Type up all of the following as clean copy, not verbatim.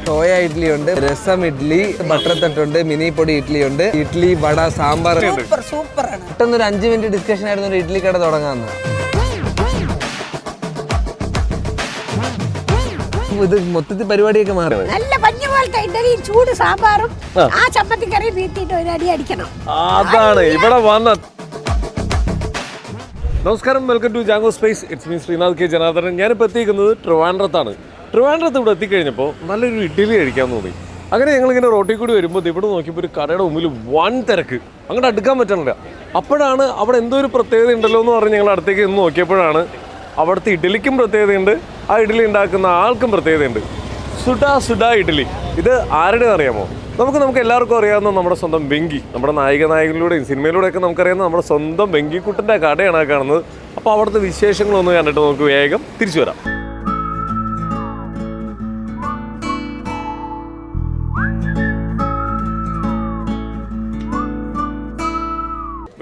Soya idli ഉണ്ട്, രസം idli, butter തട്ടുണ്ട്, mini പൊടി ഇഡ്ഡലി ഉണ്ട്, ഇഡ്ഡലി വട സാമ്പാർ. പെട്ടെന്ന് ഒരു 5 മിനിറ്റ് ഡിസ്കഷൻ ആയിരുന്നു ഒരു ഇഡ്ഡലി കട തുടങ്ങാന്ന്. ഇത് മൊത്തത്തിൽ പരിപാടിയൊക്കെ മാറി. നല്ല പഞ്ഞ പോലത്തെ ഇഡ്ഡലിയും ചൂട് സാമ്പാറും ആ ചമ്മന്തിക്കറി വീട്ടിട്ട് ഒരു അടി അടിക്കണം. അതാണ് ഇവിടെ വന്ന. നമസ്കാരം, welcome to Django space. It's me Sreenath K Janardhanan. ഞാനിപ്പോൾ എത്തിയിരിക്കുന്നത് ട്രിവാൻഡ്രത്താണ്. ട്രിവാൻഡ്രത്ത് ഇവിടെ എത്തിക്കഴിഞ്ഞപ്പോൾ നല്ലൊരു ഇഡ്ഡലി കഴിക്കാൻ തോന്നി. അങ്ങനെ ഞങ്ങളിങ്ങനെ റോട്ടിൽ കൂടി വരുമ്പോൾ ഇവിടെ നോക്കിയപ്പോൾ ഒരു കടയുടെ മുമ്പിൽ വൻ തിരക്ക്, അങ്ങോട്ട് അടുക്കാൻ പറ്റണില്ല. അപ്പോഴാണ് അവിടെ എന്തോ ഒരു പ്രത്യേകത ഉണ്ടല്ലോ എന്ന് പറഞ്ഞ് ഞങ്ങൾ അടുത്തേക്ക് നിന്ന് നോക്കിയപ്പോഴാണ് അവിടുത്തെ ഇഡ്ഡലിക്കും പ്രത്യേകതയുണ്ട്, ആ ഇഡ്ഡലി ഉണ്ടാക്കുന്ന ആൾക്കും പ്രത്യേകതയുണ്ട്. സുഡ ഇഡ്ഡലി. ഇത് ആരുടെ അറിയാമോ? നമുക്ക് എല്ലാവർക്കും അറിയാവുന്ന നമ്മുടെ സ്വന്തം വെങ്കി, നമ്മുടെ നായകനായകനിലൂടെയും സിനിമയിലൂടെയൊക്കെ നമുക്കറിയാവുന്ന നമ്മുടെ സ്വന്തം വെങ്കിക്കുട്ടൻ്റെ കടയാണ് ആ കാണുന്നത്. അപ്പോൾ അവിടുത്തെ വിശേഷങ്ങളൊന്ന് കണ്ടിട്ട് നമുക്ക് വേഗം തിരിച്ചു വരാം.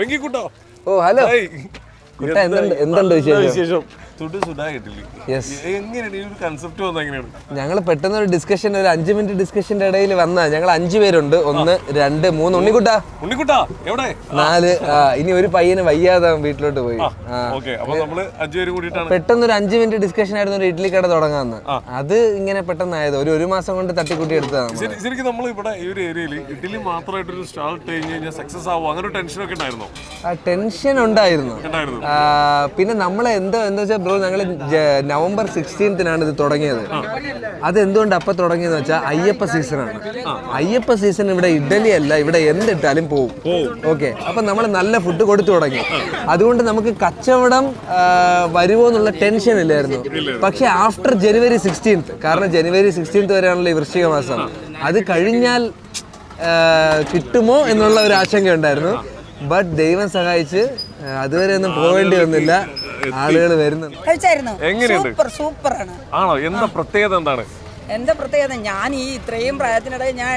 വെങ്കിക്കുട്ടോ, ഓ ഹലോ. എന്തുണ്ട് വിശേഷം? ഞങ്ങൾ പെട്ടെന്ന് ഒരു ഡിസ്കഷൻ, ഒരു 5 മിനിറ്റ് ഡിസ്കഷന്റെ ഇടയിൽ വന്ന ഞങ്ങൾ 5 പേരുണ്ട്. 1, 2, 3. ഉണ്ണിക്കുട്ടാ 4. ഇനി ഒരു പയ്യന് വയ്യാതെ വീട്ടിലോട്ട് പോയി. പെട്ടെന്ന് ഒരു 5 മിനിറ്റ് ഡിസ്കഷൻ ആയിരുന്നു ഒരു ഇഡ്ഡലി കട തുടങ്ങാന്ന്. അത് ഇങ്ങനെ പെട്ടെന്നായത് ഒരു മാസം കൊണ്ട് തട്ടിക്കൂട്ടി എടുത്തതാണ്. ശരിക്കും നമ്മൾ ഇവിടെ ഈ ഒരു ഏരിയയിൽ ഇഡ്ഡലി മാത്രമായിട്ടൊരു സ്റ്റാർട്ട് കഴിഞ്ഞാൽ സക്സസ് ആവും, അങ്ങനെ ടെൻഷൻ ഒക്കെ ഉണ്ടായിരുന്നോ? ടെൻഷൻ ഉണ്ടായിരുന്നു. പിന്നെ നമ്മളെ എന്താ വെച്ചാൽ ബ്രോ, ഞങ്ങൾ നവംബർ 16-നാണ് ഇത് തുടങ്ങിയത്. അത് എന്തുകൊണ്ട് അപ്പം തുടങ്ങിയെന്ന് വെച്ചാൽ അയ്യപ്പ സീസണാണ്. അയ്യപ്പ സീസൺ ഇവിടെ ഇഡ്ഡലി അല്ല, ഇവിടെ എന്തിട്ടാലും പോവും. ഓക്കെ, അപ്പം നമ്മൾ നല്ല ഫുഡ് കൊടുത്തു തുടങ്ങി. അതുകൊണ്ട് നമുക്ക് കച്ചവടം വരുമോ എന്നുള്ള ടെൻഷൻ ഇല്ലായിരുന്നു. പക്ഷെ ആഫ്റ്റർ ജനുവരി 16, കാരണം ജനുവരി 16 വരെയാണല്ലോ ഈ വൃശ്ചിക മാസം, അത് കഴിഞ്ഞാൽ കിട്ടുമോ എന്നുള്ള ഒരു ആശങ്ക ഉണ്ടായിരുന്നു. ബട്ട് ദൈവം സഹായിച്ച് അതുവരെ ഒന്നും പോവേണ്ടി വന്നില്ല, ആളുകൾ വരുന്നുണ്ട്. സൂപ്പറാണ്. ആണോ? എന്താ പ്രത്യേകത? എന്താണ് എന്താ പ്രത്യേകത? ഞാൻ ഈ ഇത്രയും പ്രായത്തിനിടയിൽ ഞാൻ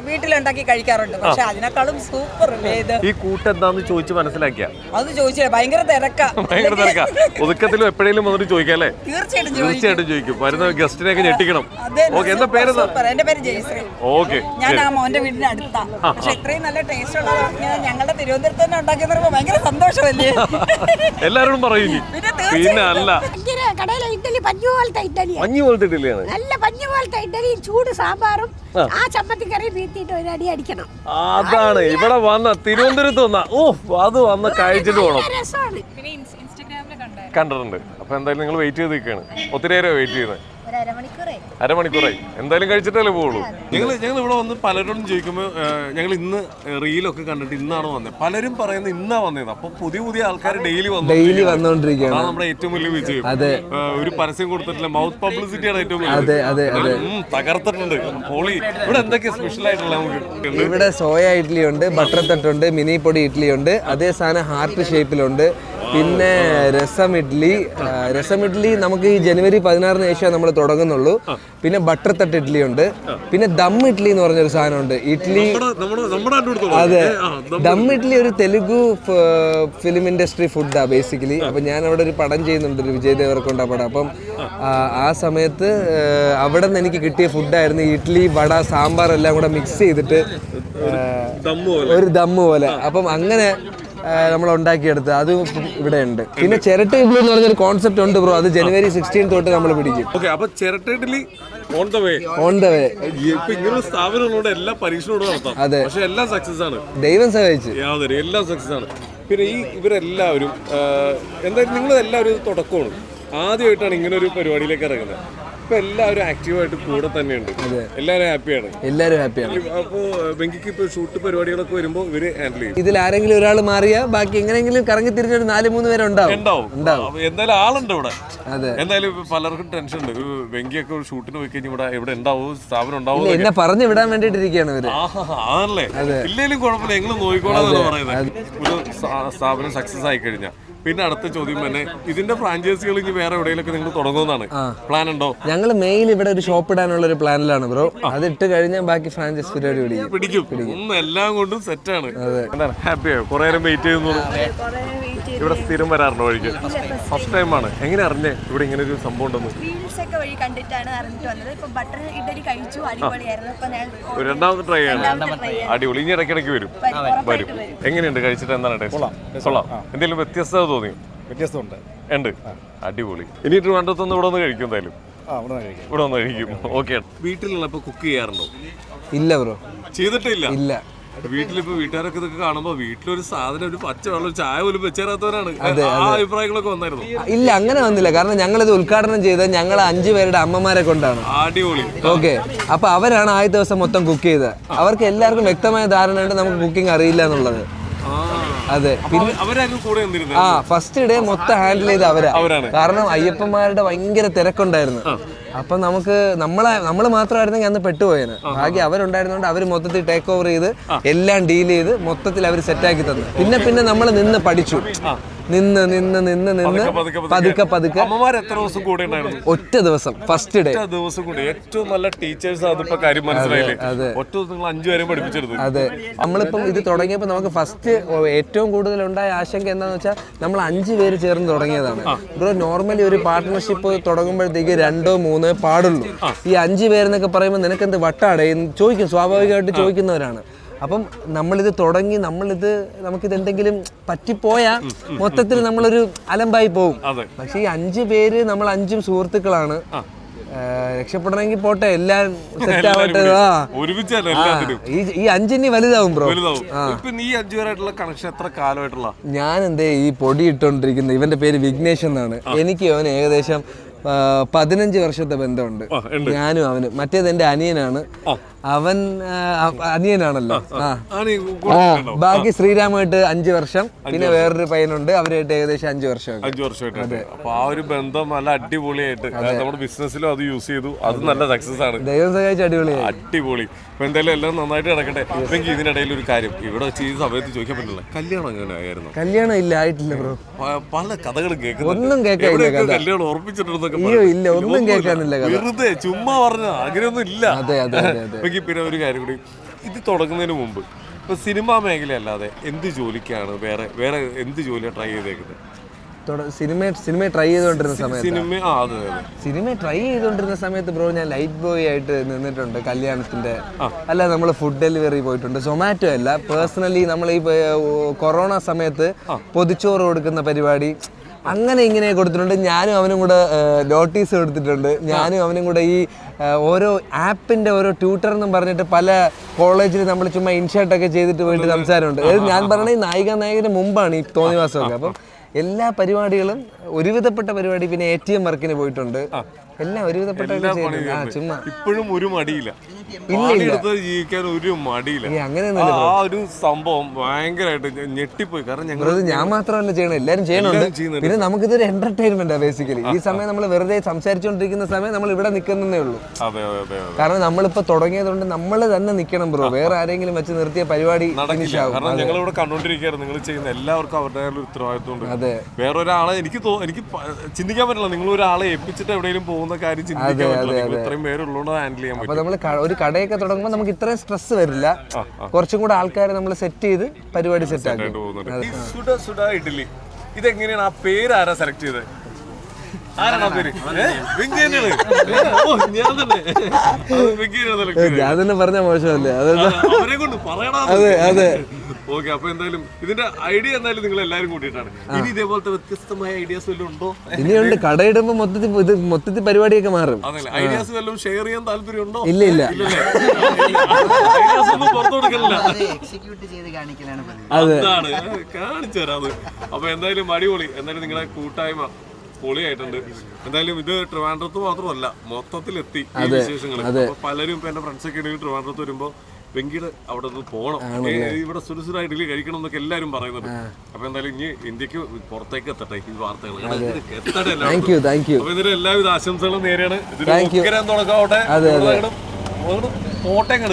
വീട്ടിലുണ്ടാക്കി കഴിക്കാറുണ്ട്, പക്ഷെ അതിനേക്കാളും സൂപ്പർ അല്ലേ ഇത്? ഈ കൂട്ടെന്താന്ന് ചോദിച്ച് മനസ്സിലാക്കിയ അത് ചോദിച്ചില്ല, ഭയങ്കര തിരക്കാ. ഒതുക്കത്തിലും എപ്പോഴേലും വന്നിട്ട് ചോദിക്കാം അല്ലേ? തീർച്ചയായിട്ടും ചോദിക്കും. വരുന്ന ഗസ്റ്റിനെയൊക്കെ ഞെട്ടിക്കണം. എന്താ പേര്? എന്റെ പേര് ജയശ്രീ. ഓക്കെ, ഞാൻ ആ മോന്റെ വീടിന് അടുത്താ. പക്ഷെ ഇത്രയും നല്ല ടേസ്റ്റ് ഉള്ളത് ഞങ്ങളുടെ തിരുവനന്തപുരത്ത് തന്നെ ഉണ്ടാക്കി ഭയങ്കര സന്തോഷമല്ലേ? എല്ലാരോടും പറയും. പിന്നെ അല്ല, കടയിലെ ഇഡ്ഡലി പഞ്ഞു പോലത്തെ ഇഡ്ഡലിയാണ്. നല്ല പഞ്ഞു പോലത്തെ ഇഡ്ഡലിയും ചൂട് സാമ്പാറും ആ ചമ്മന്തിക്കറി വീട്ടിട്ട് ഒരു അടി അടിക്കണം. അതാണ് ഇവിടെ വന്ന തിരുവനന്തപുരത്ത് വന്ന. അത് വന്ന് കഴിച്ചിട്ട് പോകണം. കണ്ടിട്ടുണ്ട്. അപ്പൊ എന്തായാലും നിങ്ങൾ വെയിറ്റ് ചെയ്ത് നിൽക്കുകയാണ്. ഒത്തിരി നേരം വെയിറ്റ് ചെയ്യുന്നത്. അരമണിക്കൂറായി. എന്തായാലും കഴിച്ചിട്ടല്ലേ പോവുള്ളൂ. ഞങ്ങൾ ഇവിടെ വന്ന് പലരോടും ചോദിക്കുമ്പോൾ ഞങ്ങൾ ഇന്ന് റീലൊക്കെ കണ്ടിട്ട് ഇന്നാണോ വന്നത്, പലരും പറയുന്നത് ഇന്നാ വന്നത്. അപ്പൊ പുതിയ ആൾക്കാർ ഡെയിലി വന്നോണ്ടിരിക്കുകയാണ്. നമ്മുടെ ഏറ്റവും വലിയ വിജയം. ഒരു പരസ്യം കൊടുത്തിട്ടില്ല, മൗത്ത് പബ്ലിസിറ്റിയാണ് ഏറ്റവും വലിയ. തകർത്തിട്ടുണ്ട്. ഹോളി ഇവിടെ എന്തൊക്കെയാ സ്പെഷ്യൽ ആയിട്ടുള്ള? നമുക്ക് ഇവിടെ സോയ ഇഡ്ഡലി ഉണ്ട്, ബട്ടർ തട്ടുണ്ട്, മിനി പൊടി ഇഡ്ഡലി ഉണ്ട്, അതേ സാധനം ഹാർട്ട് ഷേപ്പിലുണ്ട്. പിന്നെ രസം ഇഡ്ഡലി നമുക്ക് ഈ ജനുവരി 16-ന് ശേഷം നമ്മൾ തുടങ്ങുന്നുള്ളൂ. പിന്നെ ബട്ടർ തട്ട് ഇഡ്ഡലി ഉണ്ട്. പിന്നെ ദം ഇഡ്ഡലി എന്ന് പറഞ്ഞൊരു സാധനമുണ്ട്. ഇഡ്ഡലി, അതെ, ദം ഇഡ്ഡലി ഒരു തെലുഗു ഫിലിം ഇൻഡസ്ട്രി ഫുഡാണ് ബേസിക്കലി. അപ്പം ഞാൻ അവിടെ ഒരു പടം ചെയ്യുന്നുണ്ട്, ഒരു വിജയ് ദേവർകൊണ്ട പടം. അപ്പം ആ സമയത്ത് അവിടെ നിന്ന് എനിക്ക് കിട്ടിയ ഫുഡായിരുന്നു ഇഡ്ഡലി വട സാമ്പാർ എല്ലാം കൂടെ മിക്സ് ചെയ്തിട്ട് ഒരു ദമ്മ് പോലെ. അപ്പം അങ്ങനെ നമ്മൾ ഉണ്ടാക്കിയെടുത്ത് അത് ഇവിടെ ഉണ്ട്. പിന്നെ ചിരട്ട ഇഡ്ഡലി എന്ന് പറഞ്ഞൊരു കോൺസെപ്റ്റ് ഉണ്ട് ബ്രോ, അത് ജനുവരി 16 തൊട്ട് നമ്മൾ പിടിക്കും. On the way. എല്ലാ പരീക്ഷണോടും നടത്താം. അതെ, പക്ഷെ എല്ലാം സക്സസ് ആണ്, ദൈവം സഹായിച്ച്. എല്ലാം സക്സസ് ആണ്. പിന്നെ ഇവരെല്ലാവരും എന്തായാലും നിങ്ങൾ എല്ലാവരും തുടക്കമാണ്, ആദ്യമായിട്ടാണ് ഇങ്ങനെ ഒരു പരിപാടിയിലേക്ക് ഇറങ്ങുന്നത്. ഇപ്പൊ എല്ലാവരും ആക്റ്റീവായിട്ട് കൂടെ തന്നെയുണ്ട്. എല്ലാവരും ഹാപ്പിയാണ്. അപ്പോ വെങ്കിക്ക് ഇപ്പൊ ഷൂട്ട് പരിപാടികളൊക്കെ വരുമ്പോ ഇവര് ഹാൻഡിൽ ചെയ്യും. ഇതിൽ ആരെങ്കിലും ഒരാൾ മാറിയാ ബാക്കി എങ്ങനെയെങ്കിലും കറങ്ങി തിരിച്ചൊരു 4-3 പേര് ഉണ്ടാവും. എന്തായാലും ആളുണ്ട് ഇവിടെ. എന്തായാലും പലർക്കും ടെൻഷൻ ഉണ്ട്. വെങ്കിയൊക്കെ ഷൂട്ടിന് പോയി കഴിഞ്ഞാൽ ഇവിടെ ഉണ്ടാവും, സ്ഥാപനം ഉണ്ടാവും. എന്നെ പറഞ്ഞു വിടാൻ വേണ്ടിട്ടിരിക്കുകയാണ് ഇവര്. ആണല്ലേ? ഇല്ലെങ്കിലും കുഴപ്പമില്ല, ഞങ്ങൾ നോക്കിക്കോളാന്നാണ് പറയുന്നത്. ഒരു സ്ഥാപനം സക്സസ് ആയി കഴിഞ്ഞാൽ പിന്നെ അടുത്ത ചോദ്യം തന്നെ, ഇതിന്റെ ഫ്രാഞ്ചൈസികൾ ഇനി വേറെ എവിടെയെങ്കിലും നിങ്ങൾ തുടങ്ങുന്നതാണ് പ്ലാൻ ഉണ്ടോ? ഞങ്ങൾ മെയിൽ ഇവിടെ ഒരു ഷോപ്പ് ഇടാനുള്ള ഒരു പ്ലാനിലാണ് ബ്രോ. അത് ഇട്ട് കഴിഞ്ഞാൽ ബാക്കി ഫ്രാഞ്ചൈസ് പരിപാടി പിടിക്കും. എല്ലാം കൊണ്ടും സെറ്റാണ്. ഹാപ്പിയായോ? കുറെ നേരം വെയിറ്റ് ചെയ്യുന്നു. ഇവിടെ സ്ഥിരം വരാറുണ്ടോ വഴിക്ക്? ഫസ്റ്റ് ടൈമാണ്. എങ്ങനെ അറിഞ്ഞേ ഇവിടെ ഇങ്ങനെ ഒരു സംഭവം ഉണ്ടെന്ന്? റീൽസ് ഒക്കെ വഴി കണ്ടിട്ടാണ് അറിഞ്ഞിട്ട് വന്നത്. ഇപ്പൊ ബട്ടർ ഇഡലി കഴിച്ചു, അടിപൊളിയായിരുന്നു. ഇപ്പൊ ഞാൻ രണ്ടാമത്തെ ട്രൈ ആണ്. അടിപൊളി. ഇനി ഇടയ്ക്കിടയ്ക്ക് വരും. എങ്ങനെയുണ്ട്? കഴിച്ചിട്ട് എന്താണ് ടേസ്റ്റ്? കൊള്ളാം. എന്തെങ്കിലും വ്യത്യസ്തത തോന്നിയോ? വ്യത്യസ്തമുണ്ട്. ഉണ്ട്. അടിപൊളി. ഇനി ട്രിവാൻഡ്രത്തൊന്ന് ഇവിടെ ഒന്ന് കഴിക്കും എന്തായാലും. ഇവിടെ ഒന്ന് കഴിക്കും. ഓക്കെ. വീട്ടിലുള്ളപ്പോ കുക്ക് ചെയ്യാറുണ്ടോ? ഇല്ല ബ്രോ, ചെയ്തിട്ടില്ല. ഇല്ല. വീട്ടിലിപ്പോ വീട്ടുകാരൊക്കെ ഇതൊക്കെ കാണുമ്പോ വീട്ടിലൊരു സാധനം, ഒരു പച്ച വെള്ളം, ഒരു ചായ പോലും വെച്ചേരാത്തവരാണ്. ആ അഭിപ്രായങ്ങളൊക്കെ വന്നായിരുന്നു? ഇല്ല, അങ്ങനെ വന്നില്ല. കാരണം ഞങ്ങളിത് ഉദ്ഘാടനം ചെയ്തത് ഞങ്ങൾ 5 പേരുടെ അമ്മമാരെ കൊണ്ടാണ്. അടിപൊളി. ഓക്കെ, അപ്പൊ അവരാണ് ആദ്യ ദിവസം മൊത്തം കുക്ക് ചെയ്തത്. അവർക്ക് എല്ലാവർക്കും വ്യക്തമായ ധാരണയുണ്ട് നമുക്ക് കുക്കിംഗ് അറിയില്ല എന്നുള്ളത്. അതെ. ഫസ്റ്റ് ഡേ മൊത്തം ഹാൻഡിൽ ചെയ്ത് അവരാണ്. കാരണം അയ്യപ്പന്മാരുടെ ഭയങ്കര തിരക്കുണ്ടായിരുന്നു. അപ്പൊ നമുക്ക് നമ്മള് മാത്രമായിരുന്നെങ്കിൽ അന്ന് പെട്ടുപോയേനെ. ഭാഗ്യം അവരുണ്ടായിരുന്നോണ്ട് അവര് മൊത്തത്തിൽ ടേക്ക് ഓവർ ചെയ്ത് എല്ലാം ഡീൽ ചെയ്ത് മൊത്തത്തിൽ അവർ സെറ്റാക്കി തന്നു. പിന്നെ നമ്മൾ നിന്ന് പഠിച്ചു. നിന്ന് പതുക്കെ ഒറ്റ ദിവസം ഫസ്റ്റ് ഡേ. ഏറ്റവും നല്ല ടീച്ചേഴ്സ് അതിപ്പോ കാര്യം മനസ്സിലായില്ലേ? ഒറ്റ ദിവസം നിങ്ങൾ 5 പേരെയും പഠിപ്പിച്ചെടുത്തു. അതെ. നമ്മളിപ്പം ഇത് തുടങ്ങിയപ്പോൾ നമുക്ക് ഫസ്റ്റ് ഏറ്റവും കൂടുതൽ ഉണ്ടായ ആശങ്ക എന്താണെന്ന് വെച്ചാൽ നമ്മൾ 5 പേര് ചേർന്ന് തുടങ്ങിയതാണ്. ബ്രോ, നോർമലി ഒരു പാർട്ട്ണർഷിപ്പ് തുടങ്ങുമ്പോഴത്തേക്ക് 2 3 പാടുള്ളൂ. ഈ 5 പേരെന്നൊക്കെ പറയുമ്പോൾ നിനക്കെന്ത് വട്ടാടേ ചോദിക്കും, സ്വാഭാവികമായിട്ട് ചോദിക്കുന്നവരാണ്. അപ്പം നമ്മളിത് തുടങ്ങി നമുക്കിത് എന്തെങ്കിലും പറ്റിപ്പോയാൽ മൊത്തത്തിൽ നമ്മളൊരു അലമ്പായി പോകും. പക്ഷെ ഈ 5 പേര് നമ്മൾ 5ഉം സുഹൃത്തുക്കളാണ്. രക്ഷപ്പെടണമെങ്കിൽ പോട്ടെ, എല്ലാം സെറ്റ് ആവട്ടെ. ഈ 5 ഇനി വലുതാവും ബ്രോ. ഞാൻ ഈ പൊടി ഇട്ടോണ്ടിരിക്കുന്ന ഇവന്റെ പേര് വിഘ്നേഷ് എന്നാണ്. എനിക്ക് അവന് ഏകദേശം 15 വർഷത്തെ ബന്ധമുണ്ട്. ഞാനും അവന്. മറ്റേത് എന്റെ അനിയനാണ്. അവൻ അനിയനാണല്ലോ. ബാക്കി ശ്രീരാമായിട്ട് 5 വർഷം, പിന്നെ വേറൊരു പയ്യനുണ്ട്, അവരായിട്ട് ഏകദേശം 5 വർഷം. 5 വർഷമായിട്ട്. അപ്പൊ ആ ഒരു ബന്ധം നല്ല അടിപൊളിയായിട്ട് നമ്മുടെ ബിസിനസ്സിലും അത് യൂസ് ചെയ്തു. അത് നല്ല സക്സസ് ആണ്. ദൈവം സഹായിച്ച് അടിപൊളിയായി. അടിപൊളി. അപ്പൊ എന്തായാലും എല്ലാം നന്നായിട്ട് നടക്കട്ടെ. എനിക്ക് ഇതിനിടയിൽ ഒരു കാര്യം ഇവിടെ വെച്ച് ഈ സമയത്ത് ചോദിക്കാൻ പറ്റില്ല, കല്യാണം എങ്ങനെ ആയിരുന്നു? കല്യാണം ഇല്ല, ആയിട്ടില്ല ബ്രോ. പല കഥകളും ഒന്നും കേൾക്കാനില്ല. കല്യാണം ഉറപ്പിച്ചിട്ടുണ്ടെന്നൊക്കെ ഇല്ല, ഒന്നും കേൾക്കാനില്ല. വെറുതെ ചുമ്മാ പറഞ്ഞ അങ്ങനെയൊന്നും ഇല്ല. അതെ. പിന്നെ ഒരു കാര്യം കൂടി, ഇത് തുടങ്ങുന്നതിന് മുമ്പ് ഇപ്പൊ സിനിമാ മേഖല അല്ലാതെ എന്ത് ജോലിക്കാണ് വേറെ എന്ത് ജോലിയാണ് ട്രൈ ചെയ്തേക്കുന്നത്? സിനിമ ട്രൈ ചെയ്തുകൊണ്ടിരുന്ന സമയത്ത് സിനിമ ട്രൈ ചെയ്തുകൊണ്ടിരുന്ന സമയത്ത് ബ്രോ, ഞാൻ ലൈറ്റ് ബോയ് ആയിട്ട് നിന്നിട്ടുണ്ട് കല്യാണത്തിന്റെ. അല്ല, നമ്മൾ ഫുഡ് ഡെലിവറി പോയിട്ടുണ്ട്. സൊമാറ്റോ അല്ല, പേഴ്സണലി നമ്മൾ ഈ കൊറോണ സമയത്ത് പൊതിച്ചോറ് കൊടുക്കുന്ന പരിപാടി അങ്ങനെ ഇങ്ങനെ കൊടുത്തിട്ടുണ്ട്. ഞാനും അവനും കൂടെ നോട്ടീസ് കൊടുത്തിട്ടുണ്ട്. ഞാനും അവനും കൂടെ ഈ ഓരോ ആപ്പിന്റെ ഓരോ ട്യൂട്ടർ എന്നും പറഞ്ഞിട്ട് പല കോളേജിൽ നമ്മൾ ചുമ്മാ ഇൻഷർട്ടൊക്കെ ചെയ്തിട്ട് പോയിട്ട് സംസാരമുണ്ട്. ഞാൻ പറഞ്ഞ ഈ നായികന് മുമ്പാണ് ഈ തോന്നിവാസമൊക്കെ. അപ്പം എല്ലാ പരിപാടികളും, ഒരുവിധപ്പെട്ട പരിപാടി, പിന്നെ ATM വർക്കിന് പോയിട്ടുണ്ട്. എല്ലാം ഒരുവിധപ്പെട്ട ചുമ്മാ. ഇപ്പോഴും ഒരു മടിയില്ല, ജീവിക്കാൻ ഒരു മടിയില്ല. അങ്ങനെയൊന്നുമില്ല. ആ ഒരു സംഭവം ഭയങ്കരമായിട്ട് ഞെട്ടിപ്പോയി. കാരണം ഞാൻ മാത്രമല്ല ചെയ്യണം, എല്ലാവരും ചെയ്യുന്നുണ്ട്. പിന്നെ നമുക്കിതൊരു എന്റർടൈൻമെന്റ് ബേസിക്കലി. ഈ സമയം നമ്മൾ വെറുതെ സംസാരിച്ചുകൊണ്ടിരിക്കുന്ന സമയം നമ്മൾ ഇവിടെ നിൽക്കുന്നേ ഉള്ളൂ. കാരണം നമ്മളിപ്പോ തുടങ്ങിയതുകൊണ്ട് നമ്മൾ തന്നെ നിൽക്കണം ബ്രോ. വേറെ ആരെങ്കിലും വെച്ച് നിർത്തിയ പരിപാടി ഫിനിഷ് ആവും. കാരണം ഞങ്ങൾ ഇവിടെ കണ്ടോണ്ടിരിക്കുകയായിരുന്നു. നിങ്ങൾ ചെയ്യുന്ന എല്ലാവർക്കും അവരുടെ ഉത്തരവാദിത്വം ഉണ്ട്. വേറൊരാളെ എനിക്ക് ചിന്തിക്കാൻ പറ്റില്ല. നിങ്ങൾ ഒരാളെ ഏൽപ്പിച്ചിട്ട് എവിടെയെങ്കിലും പോകുന്ന കാര്യം ചിന്തിക്കാൻ പറ്റില്ല. ഇത്രയും പേരുള്ളതുകൊണ്ട് ഹാൻഡിൽ ചെയ്യാൻ പറ്റും. അപ്പൊ നമ്മൾ ഒരു കടയൊക്കെ തുടങ്ങുമ്പോൾ നമുക്ക് ഇത്രയും സ്ട്രെസ് വരില്ല. കുറച്ചും കൂടെ ആൾക്കാരെ നമ്മൾ സെറ്റ് ചെയ്ത് പരിപാടി സെറ്റ് ആക്കി. ഇഡ്ഡലി ഇതെങ്ങനെയാണ്? ആ പേര് ആരാ സെലക്ട് ചെയ്തത്? ആരാണ് ആ പേര്? ഞാൻ തന്നെ പറഞ്ഞ മോശമല്ലേ? അവരെ കൊണ്ട് പറയണ. അതെ. ഓക്കെ. അപ്പൊ എന്തായാലും ഇതിന്റെ ഐഡിയ എന്തായാലും നിങ്ങൾ എല്ലാവരും കൂട്ടിയിട്ടാണ്. ഇനി ഇതേപോലത്തെ വ്യത്യസ്തമായ ഐഡിയാസ് വല്ലതും ഉണ്ടോ? ഇനിയുണ്ട്. കടയിടുമ്പോ മൊത്തത്തിൽ പരിപാടിയൊക്കെ മാറും. ഐഡിയാസ് വല്ലതും ഷെയർ ചെയ്യാൻ താല്പര്യമുണ്ടോ? ഇല്ല. ഐഡിയാസ് ഒന്നും പുറത്തു കൊടുക്കലില്ല. അതാണ് കാണിച്ചു തരാം. അപ്പൊ എന്തായാലും അടിപൊളി. എന്തായാലും നിങ്ങളുടെ കൂട്ടായ്മ പൊളിയായിട്ടുണ്ട്. എന്തായാലും ഇത് ട്രിവാൻഡ്രത്ത് മാത്രമല്ല, മൊത്തത്തിലെത്തി ഈ വിശേഷങ്ങൾ. അപ്പൊ പലരും ഇപ്പൊ എന്റെ ഫ്രണ്ട്സൊക്കെ ഉണ്ടെങ്കിൽ ട്രിവാൻഡ്രത്ത് വരുമ്പോ വെങ്കിയുടെ അവിടെ നിന്ന് പോകണം, ഇവിടെ സുരസുര ഇഡ്ഡലി കഴിക്കണം എന്നൊക്കെ എല്ലാവരും പറയുന്നത്. അപ്പൊ എന്തായാലും ഇനി ഇന്ത്യക്ക് പുറത്തേക്ക് എത്തട്ടെ ഈ വാർത്തകൾ. അപ്പൊ ഇതിന് എല്ലാവിധ ആശംസകളും നേരെയാണ്. ഇതിന് തുടങ്ങാവട്ടെ. കോട്ടയങ്ങൾ